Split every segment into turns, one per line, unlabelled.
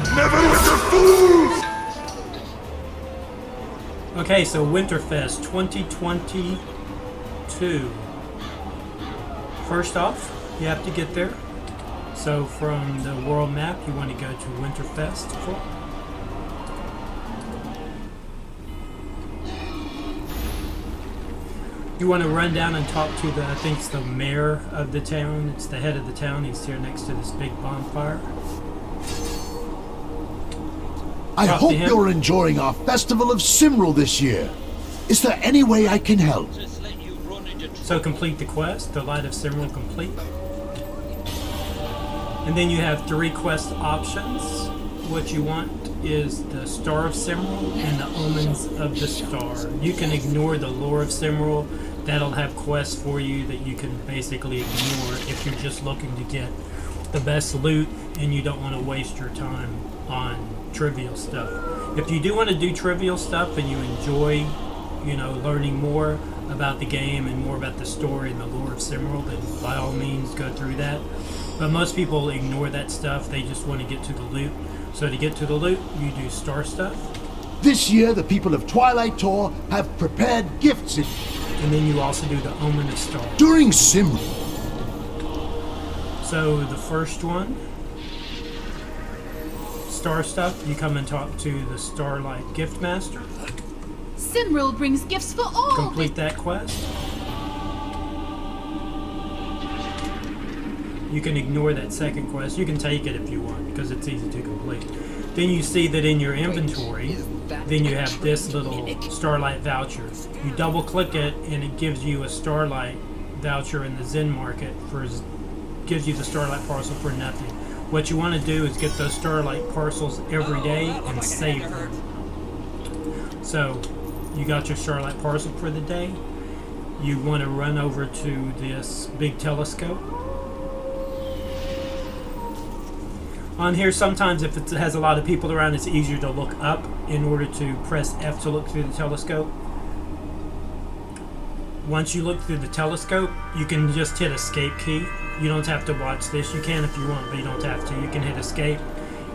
Neverwinter fools!
Okay, so Winterfest 2022. First off, you have to get there. So from the world map, you want to go to Winterfest. You want to run down and talk to I think it's the mayor of the town. It's the head of the town. He's here next to this big bonfire.
I hope you're enjoying our Festival of Simrel this year. Is there any way I can help?
So complete the quest, the Light of Simrel complete. And then you have 3 quest options. What you want is the Star of Simrel and the Omens of the Star. You can ignore the Lore of Simrel. That'll have quests for you that you can basically ignore if you're just looking to get the best loot and you don't want to waste your time on trivial stuff. If you do want to do trivial stuff and you enjoy, learning more about the game and more about the story and the lore of Simrel, then by all means go through that. But most people ignore that stuff. They just want to get to the loot. So to get to the loot, you do star stuff.
This year, the people of Twilight Tor have prepared gifts.
And then you also do the Omen of Star.
During Simrel.
So the first one, star stuff, you come and talk to the Starlight Gift Master.
Simrel brings gifts for all.
Complete that quest. You can ignore that second quest. You can take it if you want because it's easy to complete. Then you see that in your inventory, then you have this little Starlight voucher. You double click it and it gives you a Starlight voucher in the Zen Market gives you the Starlight parcel for nothing. What you want to do is get those Starlight parcels every day and save them. So you got your Starlight parcel for the day. You want to run over to this big telescope. On here, sometimes if it has a lot of people around, it's easier to look up in order to press F to look through the telescope. Once you look through the telescope, you can just hit escape key. You don't have to watch this. You can if you want, but you don't have to. You can hit escape.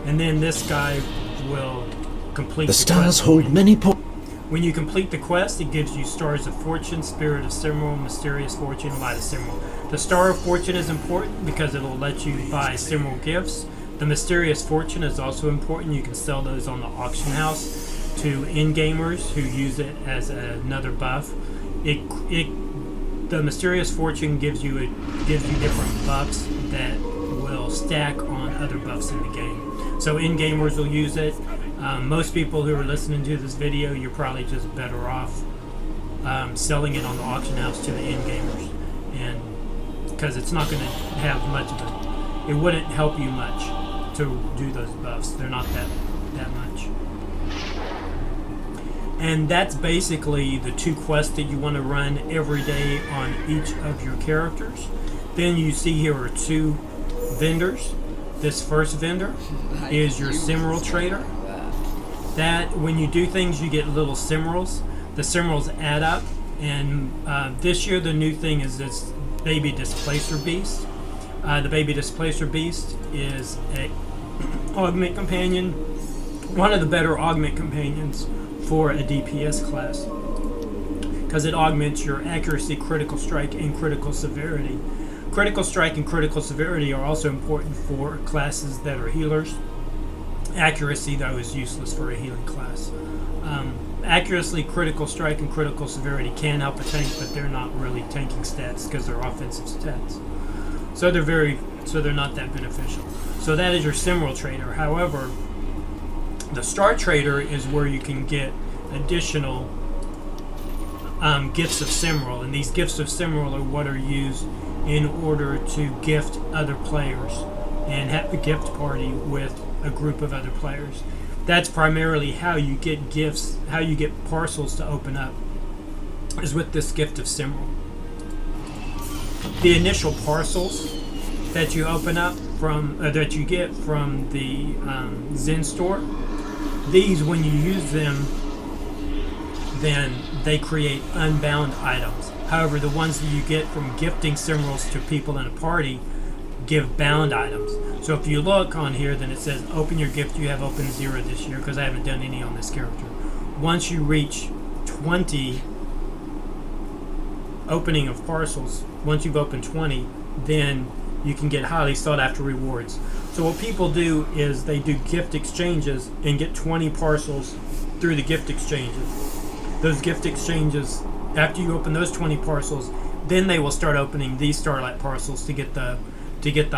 And then this guy will complete the
stars
quest.
hold many
When you complete the quest, it gives you Stars of Fortune, Spirit of Simrel, Mysterious Fortune, Light of Simrel. The Star of Fortune is important because it will let you buy Simrel gifts. The Mysterious Fortune is also important. You can sell those on the auction house to in-gamers who use it as another buff. The Mysterious Fortune gives you different buffs that will stack on other buffs in the game. So in-gamers will use it. Most people who are listening to this video, you're probably just better off selling it on the auction house to the in-gamers, and because it's not going to have much of it wouldn't help you much to do those buffs. They're not that much. And that's basically the 2 quests that you want to run every day on each of your characters. Then you see here are 2 vendors. This first vendor is your Simrel trader. That when you do things, you get little Simrels. The Simrels add up, and this year the new thing is this baby displacer beast. The baby displacer beast is a augment companion, one of the better augment companions for a DPS class, because it augments your accuracy, critical strike, and critical severity. Critical strike and critical severity are also important for classes that are healers. Accuracy, though, is useless for a healing class. Accuracy, critical strike, and critical severity can help a tank, but they're not really tanking stats because they're offensive stats. So they're not that beneficial. So that is your Simrel trader. However, the Star Trader is where you can get additional gifts of Simrel, and these gifts of Simrel are what are used in order to gift other players and have a gift party with a group of other players. That's primarily how you get gifts, how you get parcels to open up, is with this gift of Simrel. The initial parcels that you open up from, that you get from the Zen store, these, when you use them, then they create unbound items. However, the ones that you get from gifting Simrels to people in a party give bound items. So if you look on here, then it says open your gift you have opened 0 this year, because I haven't done any on this character. Once you reach 20 opening of parcels, once you've opened 20, then you can get highly sought after rewards. So what people do is they do gift exchanges and get 20 parcels through the gift exchanges. Those gift exchanges, after you open those 20 parcels, then they will start opening these Starlight parcels to get the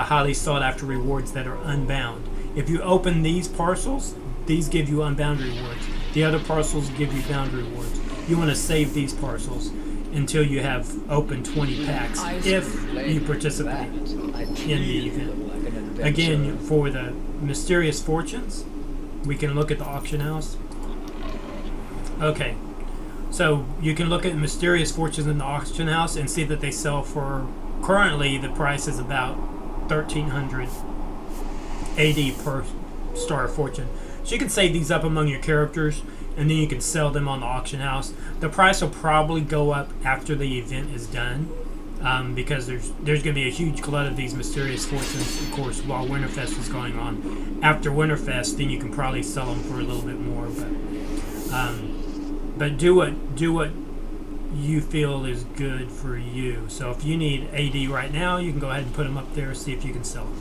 highly sought after rewards that are unbound. If you open these parcels, these give you unbound rewards. The other parcels give you bound rewards. You want to save these parcels until you have opened 20 packs if you participate in the event. Again, for the Mysterious Fortunes, we can look at the auction house. Okay, so you can look at Mysterious Fortunes in the auction house and see that they sell for, currently the price is about 1,300 AD per Star of Fortune. So you can save these up among your characters, and then you can sell them on the auction house. The price will probably go up after the event is done, because there's going to be a huge glut of these Mysterious Fortunes, of course, while Winterfest is going on. After Winterfest, then you can probably sell them for a little bit more, but do what you feel is good for you. So if you need AD right now, you can go ahead and put them up there, see if you can sell them.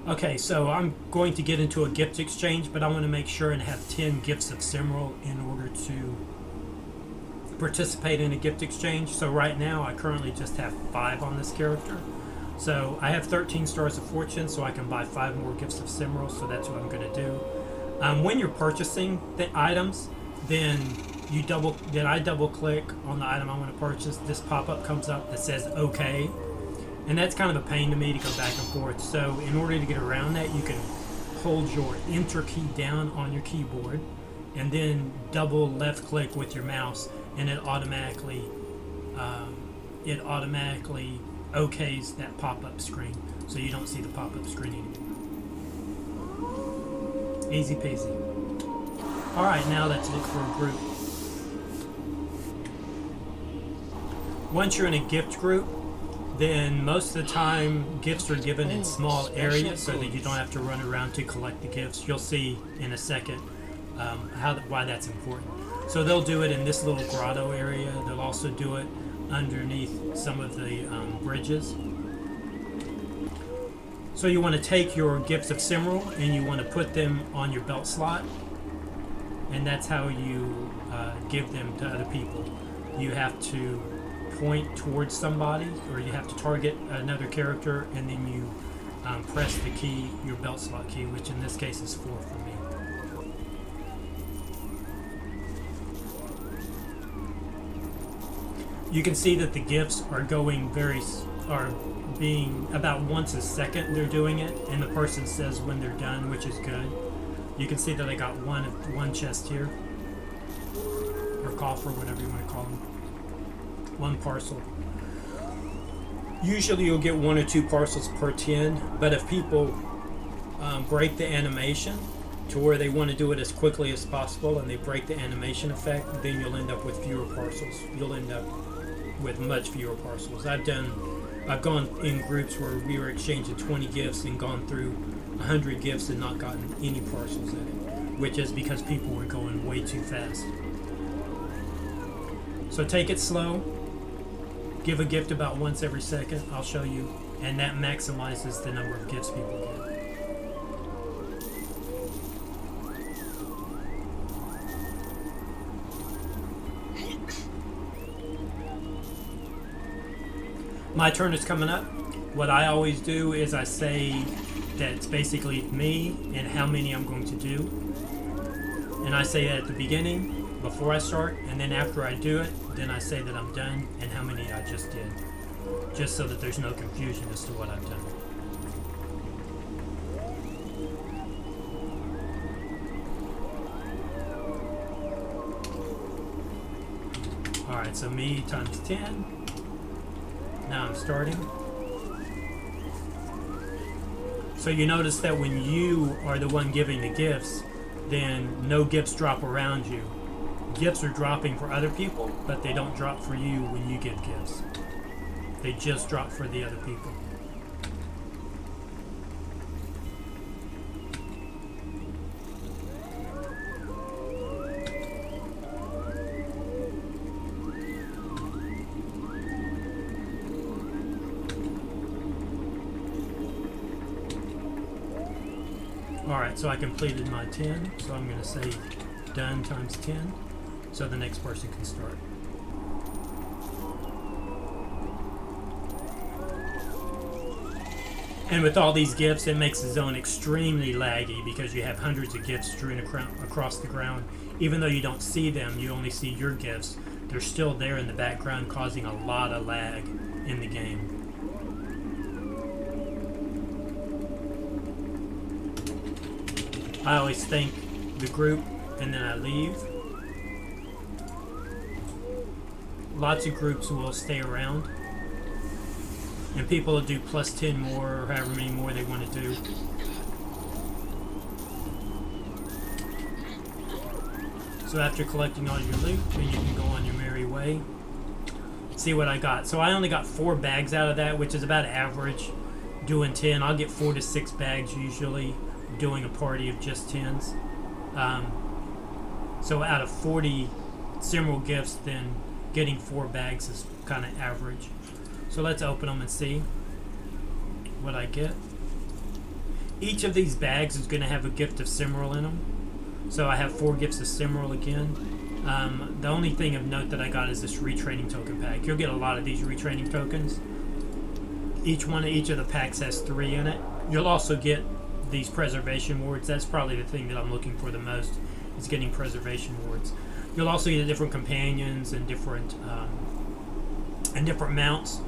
Okay, so I'm going to get into a gift exchange, but I want to make sure and have 10 gifts of Simral in order to participate in a gift exchange. So right now, I currently just have 5 on this character. So I have 13 Stars of Fortune, so I can buy 5 more gifts of Simral, so that's what I'm going to do. When you're purchasing the items, then I double click on the item I want to purchase. This pop-up comes up that says OK. And that's kind of a pain to me to go back and forth. So in order to get around that, you can hold your Enter key down on your keyboard and then double left click with your mouse, and it automatically OKs that pop-up screen, so you don't see the pop-up screen anymore. Easy peasy. Alright, now let's look for a group. Once you're in a gift group, then most of the time gifts are given in small areas so that you don't have to run around to collect the gifts. You'll see in a second why that's important. So they'll do it in this little grotto area. They'll also do it underneath some of the bridges. So you want to take your gifts of Simral and you want to put them on your belt slot, and that's how you give them to other people. You have to point towards somebody, or you have to target another character, and then you press the key, your belt slot key, which in this case is 4 for me. You can see that the gifts are being about once a second they're doing it, and the person says when they're done, which is good. You can see that I got one chest here, or coffer, whatever you want to call them. 1 parcel. Usually you'll get 1 or 2 parcels per 10, but if people break the animation to where they want to do it as quickly as possible and they break the animation effect, then you'll end up with fewer parcels. You'll end up with much fewer parcels. I've gone in groups where we were exchanging 20 gifts and gone through 100 gifts and not gotten any parcels in it, which is because people were going way too fast. So take it slow. Give a gift about once every second. I'll show you, and that maximizes the number of gifts people get. My turn is coming up. What I always do is I say that it's basically me and how many I'm going to do. And I say that at the beginning, before I start, and then after I do it, then I say that I'm done and how many I just did. Just so that there's no confusion as to what I've done. Alright, so me times 10. Now I'm starting. So you notice that when you are the one giving the gifts, then no gifts drop around you. gifts are dropping for other people, but they don't drop for you when you give gifts. They just drop for the other people. Alright, so I completed my 10, so I'm going to say done times 10, so the next person can start. And with all these gifts, it makes the zone extremely laggy because you have hundreds of gifts strewn across the ground. Even though you don't see them, you only see your gifts. They're still there in the background, causing a lot of lag in the game. I always thank the group and then I leave. Lots of groups will stay around. And people will do plus 10 more or however many more they want to do. So after collecting all your loot, then you can go on your merry way. See what I got. So I only got 4 bags out of that, which is about average. Doing 10, I'll get 4 to 6 bags usually. Doing a party of just 10s. So out of 40 Simral gifts, then getting 4 bags is kind of average. So let's open them and see what I get. Each of these bags is going to have a gift of Simral in them. So I have 4 gifts of Simral again. The only thing of note that I got is this retraining token pack. You'll get a lot of these retraining tokens. Each of the packs has 3 in it. You'll also get these preservation wards. That's probably the thing that I'm looking for the most, is getting preservation wards. You'll also get different companions and different mounts.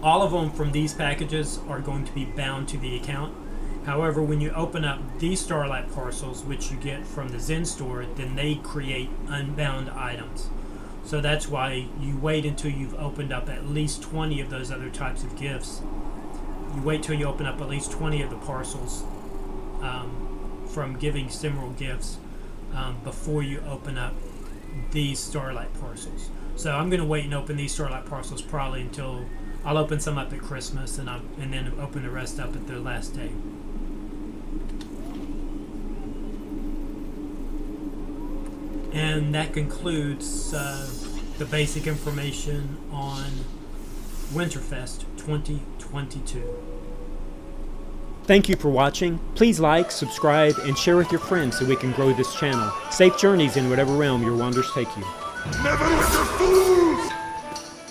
All of them from these packages are going to be bound to the account. However, when you open up these Starlight parcels, which you get from the Zen store, then they create unbound items. So that's why you wait until you've opened up at least 20 of those other types of gifts. You wait till you open up at least 20 of the parcels from giving Simral gifts before you open up these Starlight parcels. So I'm going to wait and open these Starlight parcels probably until I'll open some up at Christmas and then open the rest up at the last day. And that concludes the basic information on Winterfest 2022. Thank you for watching. Please like, subscribe, and share with your friends so we can grow this channel. Safe journeys in whatever realm your wanders take you.
Neverwinter food!